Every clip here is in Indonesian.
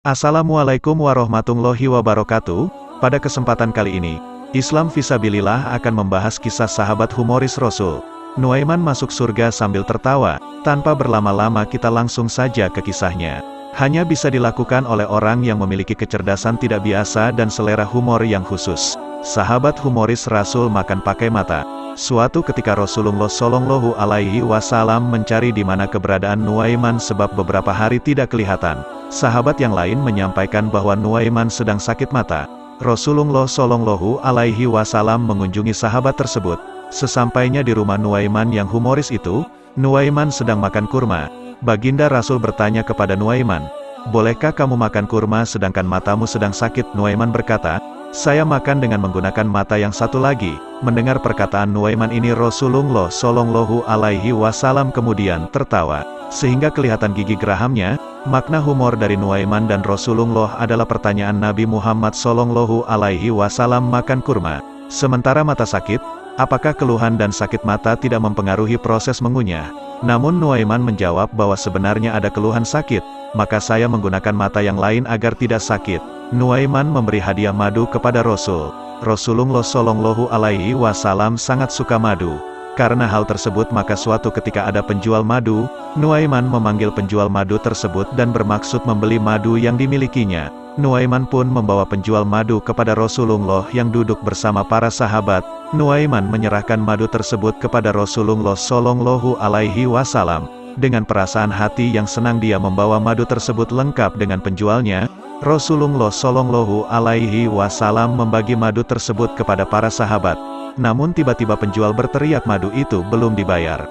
Assalamualaikum warahmatullahi wabarakatuh. Pada kesempatan kali ini, Islam Fisabilillah akan membahas kisah sahabat humoris Rasul. Nuaiman masuk surga sambil tertawa. Tanpa berlama-lama kita langsung saja ke kisahnya. Hanya bisa dilakukan oleh orang yang memiliki kecerdasan tidak biasa dan selera humor yang khusus. Sahabat humoris Rasul makan pakai mata. Suatu ketika Rasulullah Shallallahu Alaihi Wasallam mencari di mana keberadaan Nuaiman sebab beberapa hari tidak kelihatan. Sahabat yang lain menyampaikan bahwa Nuaiman sedang sakit mata. Rasulullah Shallallahu Alaihi Wasallam mengunjungi sahabat tersebut. Sesampainya di rumah Nuaiman yang humoris itu, Nuaiman sedang makan kurma. Baginda Rasul bertanya kepada Nuaiman, "Bolehkah kamu makan kurma sedangkan matamu sedang sakit?" Nuaiman berkata, "Saya makan dengan menggunakan mata yang satu lagi." Mendengar perkataan Nuaiman ini, Rasulullah Shallallahu Alaihi Wasallam kemudian tertawa, sehingga kelihatan gigi gerahamnya. Makna humor dari Nuaiman dan Rasulullah adalah pertanyaan Nabi Muhammad Shallallahu Alaihi Wasallam makan kurma, sementara mata sakit. Apakah keluhan dan sakit mata tidak mempengaruhi proses mengunyah? Namun Nuaiman menjawab bahwa sebenarnya ada keluhan sakit, maka saya menggunakan mata yang lain agar tidak sakit. Nuaiman memberi hadiah madu kepada Rasul. Rasulullah Shallallahu Alaihi Wasallam sangat suka madu. Karena hal tersebut maka suatu ketika ada penjual madu, Nuaiman memanggil penjual madu tersebut dan bermaksud membeli madu yang dimilikinya. Nuaiman pun membawa penjual madu kepada Rasulullah yang duduk bersama para sahabat. Nuaiman menyerahkan madu tersebut kepada Rasulullah Shallallahu Alaihi Wasallam. Dengan perasaan hati yang senang dia membawa madu tersebut lengkap dengan penjualnya. Rasulullah Shallallahu Alaihi Wasallam membagi madu tersebut kepada para sahabat. Namun tiba-tiba penjual berteriak madu itu belum dibayar.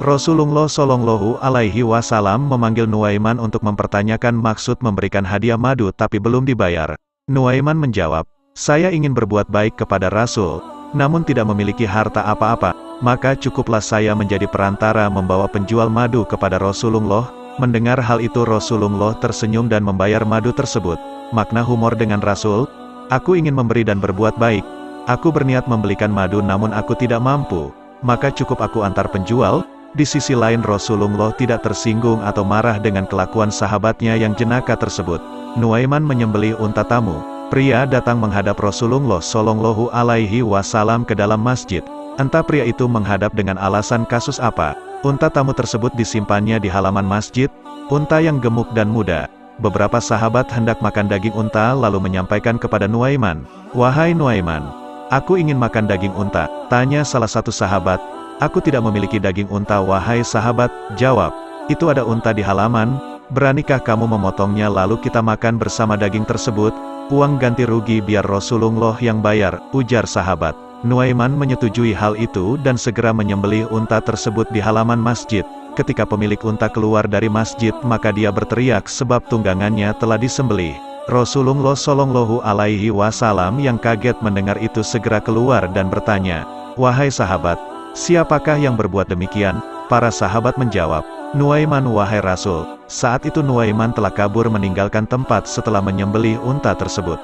Rasulullah Shallallahu Alaihi Wasallam memanggil Nuaiman untuk mempertanyakan maksud memberikan hadiah madu tapi belum dibayar. Nuaiman menjawab, "Saya ingin berbuat baik kepada Rasul, namun tidak memiliki harta apa-apa, maka cukuplah saya menjadi perantara membawa penjual madu kepada Rasulullah." Mendengar hal itu Rasulullah tersenyum dan membayar madu tersebut. Makna humor dengan Rasul, "Aku ingin memberi dan berbuat baik. Aku berniat membelikan madu namun aku tidak mampu, maka cukup aku antar penjual." Di sisi lain Rasulullah tidak tersinggung atau marah dengan kelakuan sahabatnya yang jenaka tersebut. Nuaiman menyembelih unta tamu. Pria datang menghadap Rasulullah Shallallahu Alaihi Wasallam ke dalam masjid. Entah pria itu menghadap dengan alasan kasus apa. Unta tamu tersebut disimpannya di halaman masjid. Unta yang gemuk dan muda. Beberapa sahabat hendak makan daging unta lalu menyampaikan kepada Nuaiman, "Wahai Nuaiman, aku ingin makan daging unta." Tanya salah satu sahabat, "Aku tidak memiliki daging unta." "Wahai sahabat," jawab, "itu ada unta di halaman, beranikah kamu memotongnya lalu kita makan bersama daging tersebut? Uang ganti rugi biar Rasulullah yang bayar," ujar sahabat. Nuaiman menyetujui hal itu dan segera menyembelih unta tersebut di halaman masjid. Ketika pemilik unta keluar dari masjid maka dia berteriak sebab tunggangannya telah disembelih. Rasulullah Shallallahu Alaihi Wasallam yang kaget mendengar itu segera keluar dan bertanya, "Wahai sahabat, siapakah yang berbuat demikian?" Para sahabat menjawab, "Nuaiman wahai Rasul." Saat itu Nuaiman telah kabur meninggalkan tempat setelah menyembelih unta tersebut.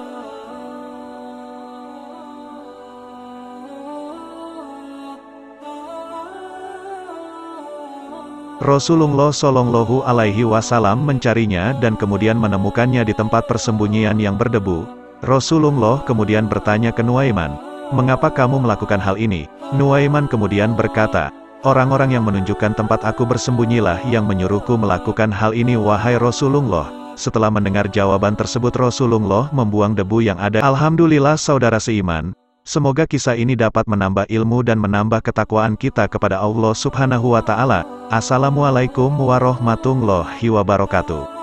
Rasulullah Shallallahu Alaihi Wasallam mencarinya dan kemudian menemukannya di tempat persembunyian yang berdebu. Rasulullah kemudian bertanya ke Nuaiman, "Mengapa kamu melakukan hal ini?" Nuaiman kemudian berkata, "Orang-orang yang menunjukkan tempat aku bersembunyilah yang menyuruhku melakukan hal ini wahai Rasulullah." Setelah mendengar jawaban tersebut Rasulullah membuang debu yang ada. Alhamdulillah saudara seiman. Semoga kisah ini dapat menambah ilmu dan menambah ketakwaan kita kepada Allah Subhanahu wa Ta'ala. Assalamualaikum warahmatullahi wabarakatuh.